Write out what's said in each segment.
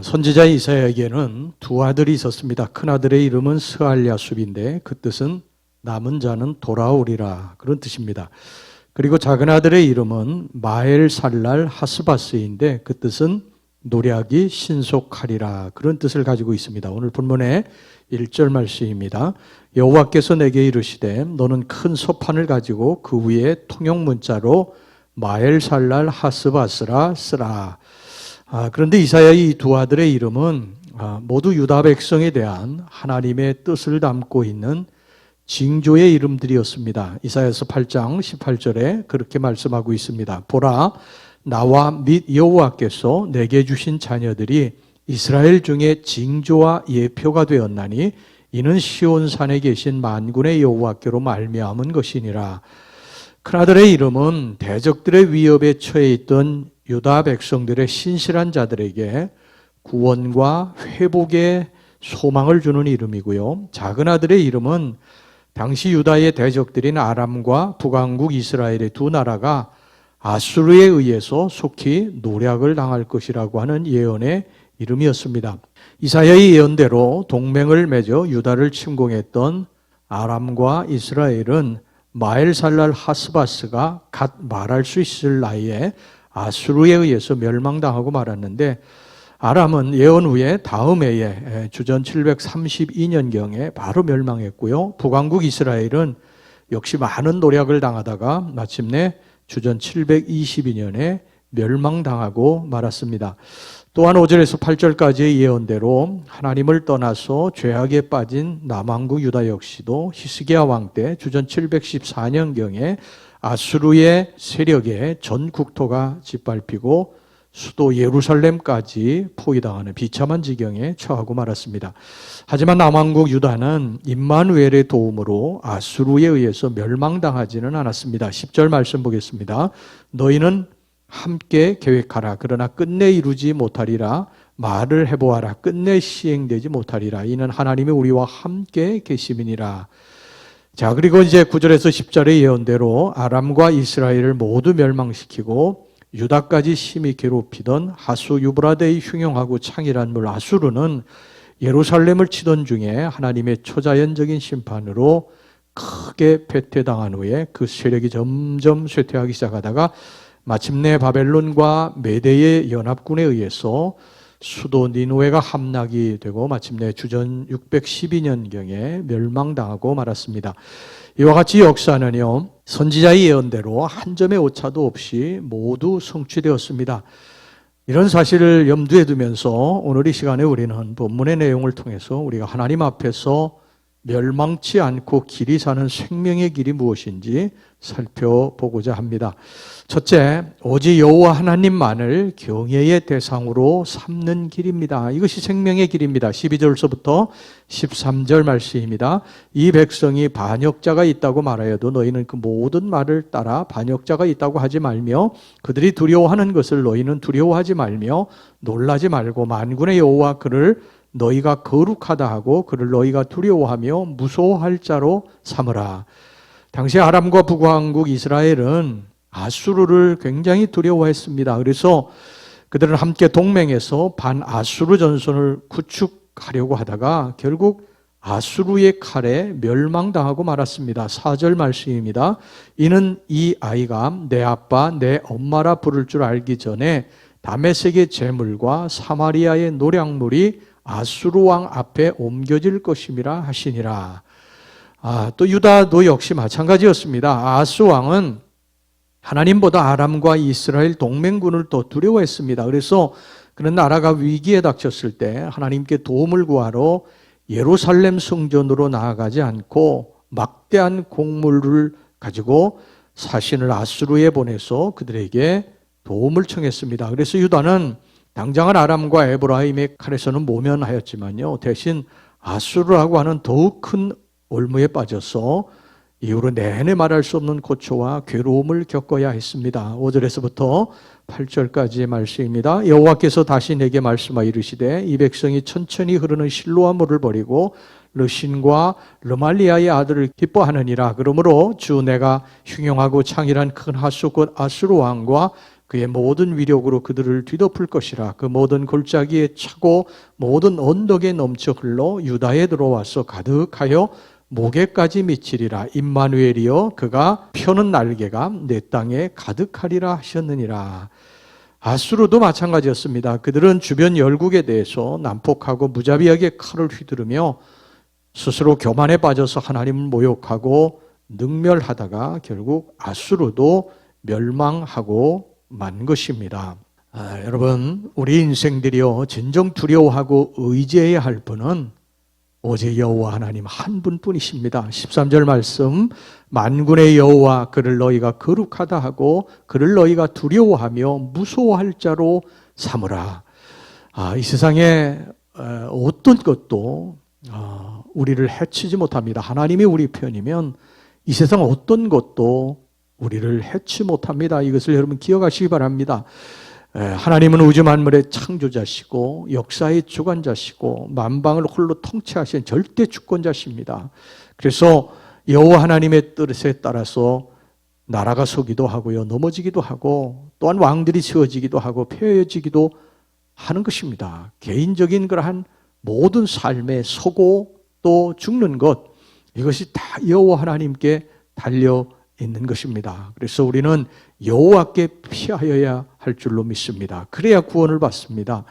선지자 이사야에게는 두 아들이 있었습니다. 큰 아들의 이름은 스알랴숲인데 그 뜻은 남은 자는 돌아오리라, 그런 뜻입니다. 그리고 작은 아들의 이름은 마엘살랄 하스바스인데 그 뜻은 노략이 신속하리라, 그런 뜻을 가지고 있습니다. 오늘 본문의 1절 말씀입니다. 여호와께서 내게 이르시되 너는 큰 서판을 가지고 그 위에 통용 문자로 마엘살랄 하스바스라 쓰라. 그런데 이사야의 이 두 아들의 이름은 모두 유다 백성에 대한 하나님의 뜻을 담고 있는 징조의 이름들이었습니다. 이사야서 8장 18절에 그렇게 말씀하고 있습니다. 보라, 나와 및 여호와께서 내게 주신 자녀들이 이스라엘 중에 징조와 예표가 되었나니 이는 시온산에 계신 만군의 여호와께로 말미암은 것이니라. 큰아들의 이름은 대적들의 위협에 처해 있던 유다 백성들의 신실한 자들에게 구원과 회복의 소망을 주는 이름이고요. 작은 아들의 이름은 당시 유다의 대적들인 아람과 북왕국 이스라엘의 두 나라가 아수르에 의해서 속히 노략을 당할 것이라고 하는 예언의 이름이었습니다. 이사야의 예언대로 동맹을 맺어 유다를 침공했던 아람과 이스라엘은 마엘살랄 하스바스가 갓 말할 수 있을 나이에 아수르에 의해서 멸망당하고 말았는데, 아람은 예언 후에 다음 해에 주전 732년경에 바로 멸망했고요. 북왕국 이스라엘은 역시 많은 노략을 당하다가 마침내 주전 722년에 멸망당하고 말았습니다. 또한 5절에서 8절까지의 예언대로 하나님을 떠나서 죄악에 빠진 남왕국 유다 역시도 히스기야 왕 때 주전 714년경에 아수르의 세력에 전 국토가 짓밟히고 수도 예루살렘까지 포위당하는 비참한 지경에 처하고 말았습니다. 하지만 남왕국 유다는 임마누엘의 도움으로 아수르에 의해서 멸망당하지는 않았습니다. 10절 말씀 보겠습니다. 너희는 함께 계획하라. 그러나 끝내 이루지 못하리라. 말을 해보아라. 끝내 시행되지 못하리라. 이는 하나님이 우리와 함께 계심이니라. 자, 그리고 이제 9절에서 10절의 예언대로 아람과 이스라엘을 모두 멸망시키고 유다까지 심히 괴롭히던 하수 유브라데의 흉용하고 창일한 물 아수르는 예루살렘을 치던 중에 하나님의 초자연적인 심판으로 크게 패퇴당한 후에 그 세력이 점점 쇠퇴하기 시작하다가 마침내 바벨론과 메대의 연합군에 의해서 수도 니누웨가 함락이 되고 마침내 주전 612년경에 멸망당하고 말았습니다. 이와 같이 역사는요, 선지자의 예언대로 한 점의 오차도 없이 모두 성취되었습니다. 이런 사실을 염두에 두면서 오늘 이 시간에 우리는 본문의 내용을 통해서 우리가 하나님 앞에서 멸망치 않고 길이 사는 생명의 길이 무엇인지 살펴보고자 합니다. 첫째, 오직 여호와 하나님만을 경외의 대상으로 삼는 길입니다. 이것이 생명의 길입니다. 12절서부터 13절 말씀입니다. 이 백성이 반역자가 있다고 말하여도 너희는 그 모든 말을 따라 반역자가 있다고 하지 말며 그들이 두려워하는 것을 너희는 두려워하지 말며 놀라지 말고 만군의 여호와 그를 너희가 거룩하다 하고 그를 너희가 두려워하며 무서워할 자로 삼으라. 당시 아람과 북왕국 이스라엘은 아수르를 굉장히 두려워했습니다. 그래서 그들은 함께 동맹해서 반아수르 전선을 구축하려고 하다가 결국 아수르의 칼에 멸망당하고 말았습니다. 4절 말씀입니다. 이는 이 아이가 내 아빠 내 엄마라 부를 줄 알기 전에 다메섹의 재물과 사마리아의 노략물이 아수르 왕 앞에 옮겨질 것임이라 하시니라. 또 유다도 역시 마찬가지였습니다. 아수 왕은 하나님보다 아람과 이스라엘 동맹군을 더 두려워했습니다. 그래서 그는 나라가 위기에 닥쳤을 때 하나님께 도움을 구하러 예루살렘 성전으로 나아가지 않고 막대한 곡물을 가지고 사신을 아수르에 보내서 그들에게 도움을 청했습니다. 그래서 유다는 당장은 아람과 에브라임의 칼에서는 모면하였지만요, 대신 아수르라고 하는 더욱 큰 올무에 빠져서 이후로 내내 말할 수 없는 고초와 괴로움을 겪어야 했습니다. 5절에서부터 8절까지의 말씀입니다. 여호와께서 다시 내게 말씀하여 이르시되 이 백성이 천천히 흐르는 실로암 물을 버리고 르신과 르말리아의 아들을 기뻐하느니라. 그러므로 주 내가 흉용하고 창일한 큰 하수 곧 아수르 왕과 그의 모든 위력으로 그들을 뒤덮을 것이라. 그 모든 골짜기에 차고 모든 언덕에 넘쳐 흘러 유다에 들어와서 가득하여 목에까지 미치리라. 임마누엘이여 그가 펴는 날개가 내 땅에 가득하리라 하셨느니라. 아수르도 마찬가지였습니다. 그들은 주변 열국에 대해서 난폭하고 무자비하게 칼을 휘두르며 스스로 교만에 빠져서 하나님을 모욕하고 능멸하다가 결국 아수르도 멸망하고 만 것입니다. 여러분, 우리 인생들이요 진정 두려워하고 의지해야 할 분은 오직 여호와 하나님 한 분뿐이십니다. 13절 말씀, 만군의 여호와 그를 너희가 거룩하다 하고 그를 너희가 두려워하며 무서워할 자로 삼으라. 이 세상에 어떤 것도 우리를 해치지 못합니다. 하나님이 우리 편이면 이 세상 어떤 것도 우리를 해치 못합니다. 이것을 여러분 기억하시기 바랍니다. 하나님은 우주 만물의 창조자시고 역사의 주관자시고 만방을 홀로 통치하신 절대 주권자십니다. 그래서 여호와 하나님의 뜻에 따라서 나라가 서기도 하고요, 넘어지기도 하고 또한 왕들이 세워지기도 하고 폐해지기도 하는 것입니다. 개인적인 그러한 모든 삶에 서고 또 죽는 것, 이것이 다 여호와 하나님께 달려 있는 것입니다. 그래서 우리는 여호와께 피하여야 할 줄로 믿습니다. 그래야 구원을 받습니다.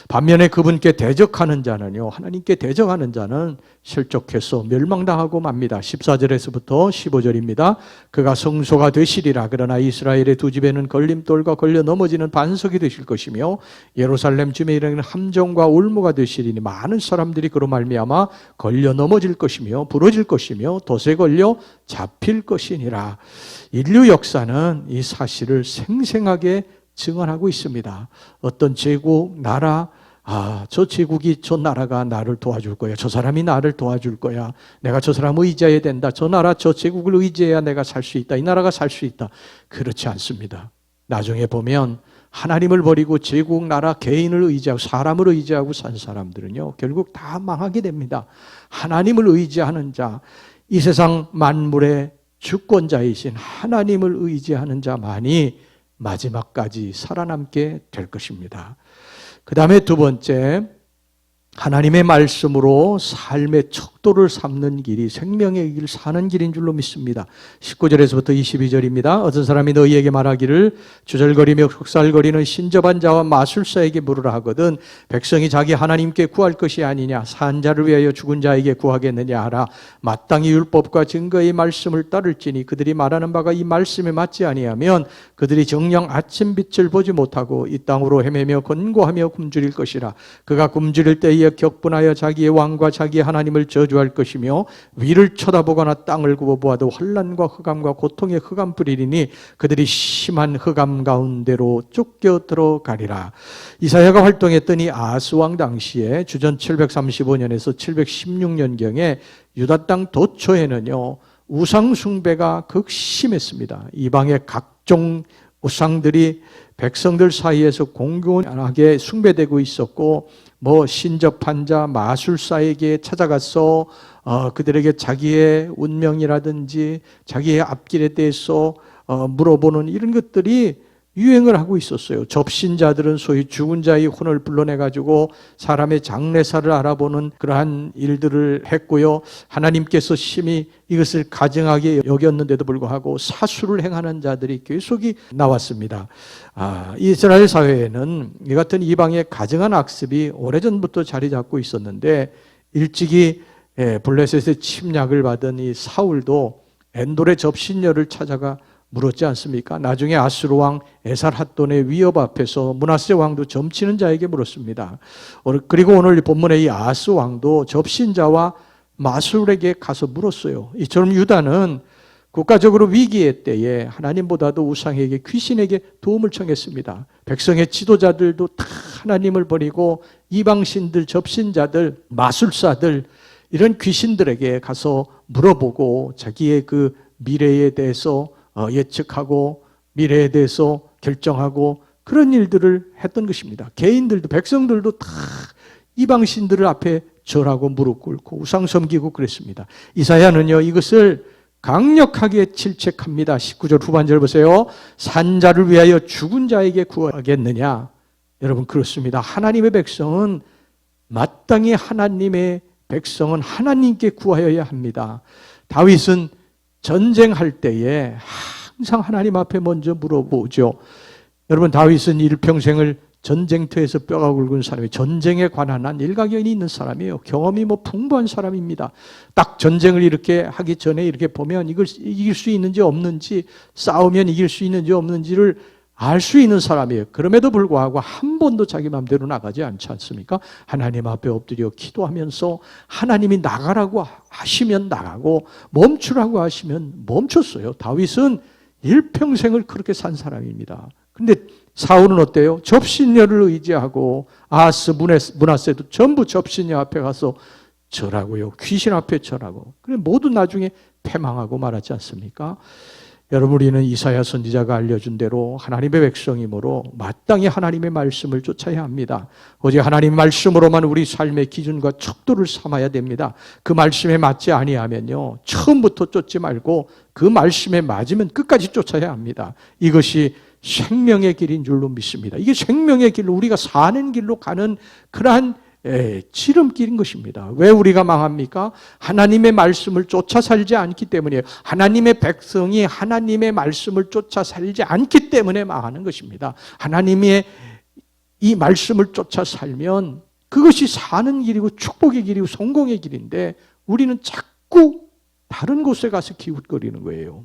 반면에 그분께 대적하는 자는요, 하나님께 대적하는 자는 실족해서 멸망당하고 맙니다. 14절에서부터 15절입니다. 그가 성소가 되시리라. 그러나 이스라엘의 두 집에는 걸림돌과 걸려 넘어지는 반석이 되실 것이며 예루살렘 쯤에 이르는 함정과 울무가 되시리니 많은 사람들이 그로 말미암아 걸려 넘어질 것이며 부러질 것이며 덫에 걸려 잡힐 것이니라. 인류 역사는 이 사실을 생생하게 증언하고 있습니다. 어떤 제국, 나라, 저 제국이, 저 나라가 나를 도와줄 거야. 저 사람이 나를 도와줄 거야. 내가 저 사람을 의지해야 된다. 저 나라, 저 제국을 의지해야 내가 살 수 있다. 이 나라가 살 수 있다. 그렇지 않습니다. 나중에 보면 하나님을 버리고 제국, 나라, 개인을 의지하고 사람을 의지하고 산 사람들은요, 결국 다 망하게 됩니다. 하나님을 의지하는 자, 이 세상 만물의 주권자이신 하나님을 의지하는 자만이 마지막까지 살아남게 될 것입니다. 그 다음에 두 번째, 하나님의 말씀으로 삶의 척도를 삼는 길이 생명의 길, 사는 길인 줄로 믿습니다. 19절에서부터 22절입니다. 어떤 사람이 너희에게 말하기를 주절거리며 흑살거리는 신접한 자와 마술사에게 물으라 하거든 백성이 자기 하나님께 구할 것이 아니냐, 산 자를 위하여 죽은 자에게 구하겠느냐 하라. 마땅히 율법과 증거의 말씀을 따를지니 그들이 말하는 바가 이 말씀에 맞지 아니하면 그들이 정녕 아침빛을 보지 못하고 이 땅으로 헤매며 권고하며 굶주릴 것이라. 그가 굶주릴 때에 격분하여 자기의 왕과 자기의 하나님을 저주할 것이며 위를 쳐다보거나 땅을 굽어보아도 환난과 흑암과 고통의 흑암 뿌리리니 그들이 심한 흑암 가운데로 쫓겨 들어가리라. 이사야가 활동했더니 아스 왕 당시에 주전 735년에서 716년경에 유다 땅 도초에는요 우상 숭배가 극심했습니다. 이방의 각종 우상들이 백성들 사이에서 공공하게 숭배되고 있었고, 신접한 자, 마술사에게 찾아가서 그들에게 자기의 운명이라든지 자기의 앞길에 대해서 물어보는 이런 것들이 유행을 하고 있었어요. 접신자들은 소위 죽은 자의 혼을 불러내가지고 사람의 장래사를 알아보는 그러한 일들을 했고요. 하나님께서 심히 이것을 가증하게 여겼는데도 불구하고 사수를 행하는 자들이 계속이 나왔습니다. 이스라엘 사회에는 이 같은 이방의 가증한 악습이 오래전부터 자리 잡고 있었는데 일찍이 블레셋의 침략을 받은 이 사울도 엔돌의 접신녀를 찾아가 물었지 않습니까? 나중에 아수르 왕 에살핫돈의 위협 앞에서 므낫세 왕도 점치는 자에게 물었습니다. 그리고 오늘 본문의 이 아스 왕도 접신자와 마술에게 가서 물었어요. 이처럼 유다는 국가적으로 위기의 때에 하나님보다도 우상에게, 귀신에게 도움을 청했습니다. 백성의 지도자들도 다 하나님을 버리고 이방신들, 접신자들, 마술사들, 이런 귀신들에게 가서 물어보고 자기의 그 미래에 대해서 예측하고 미래에 대해서 결정하고 그런 일들을 했던 것입니다. 개인들도, 백성들도 다 이방신들을 앞에 절하고 무릎 꿇고 우상 섬기고 그랬습니다. 이사야는요 이것을 강력하게 질책합니다. 19절 후반절 보세요. 산자를 위하여 죽은 자에게 구하겠느냐? 여러분 그렇습니다. 하나님의 백성은 마땅히 하나님의 백성은 하나님께 구하여야 합니다. 다윗은 전쟁할 때에 항상 하나님 앞에 먼저 물어보죠. 여러분 다윗은 일평생을 전쟁터에서 뼈가 굵은 사람이 전쟁에 관한 한 일가견이 있는 사람이에요. 경험이 풍부한 사람입니다. 딱 전쟁을 이렇게 하기 전에 이렇게 보면 이걸 이길 수 있는지 없는지, 싸우면 이길 수 있는지 없는지를 알 수 있는 사람이에요. 그럼에도 불구하고 한 번도 자기 마음대로 나가지 않지 않습니까? 하나님 앞에 엎드려 기도하면서 하나님이 나가라고 하시면 나가고 멈추라고 하시면 멈췄어요. 다윗은 일평생을 그렇게 산 사람입니다. 근데 사울은 어때요? 접신녀를 의지하고 아하스, 므낫세도 전부 접신녀 앞에 가서 절하고요. 귀신 앞에 절하고. 그래 모두 나중에 패망하고 말하지 않습니까? 여러분 우리는 이사야 선지자가 알려준 대로 하나님의 백성이므로 마땅히 하나님의 말씀을 쫓아야 합니다. 오직 하나님의 말씀으로만 우리 삶의 기준과 척도를 삼아야 됩니다. 그 말씀에 맞지 아니하면요 처음부터 쫓지 말고 그 말씀에 맞으면 끝까지 쫓아야 합니다. 이것이 생명의 길인 줄로 믿습니다. 이게 생명의 길로 우리가 사는 길로 가는 그러한 지름길인 것입니다. 왜 우리가 망합니까? 하나님의 말씀을 쫓아 살지 않기 때문이에요. 하나님의 백성이 하나님의 말씀을 쫓아 살지 않기 때문에 망하는 것입니다. 하나님의 이 말씀을 쫓아 살면 그것이 사는 길이고 축복의 길이고 성공의 길인데 우리는 자꾸 다른 곳에 가서 기웃거리는 거예요.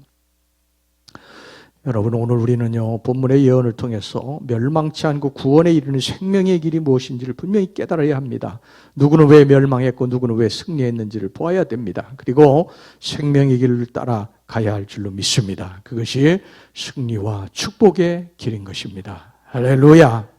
여러분 오늘 우리는요 본문의 예언을 통해서 멸망치 않고 구원에 이르는 생명의 길이 무엇인지를 분명히 깨달아야 합니다. 누구는 왜 멸망했고 누구는 왜 승리했는지를 보아야 됩니다. 그리고 생명의 길을 따라 가야 할 줄로 믿습니다. 그것이 승리와 축복의 길인 것입니다. 할렐루야.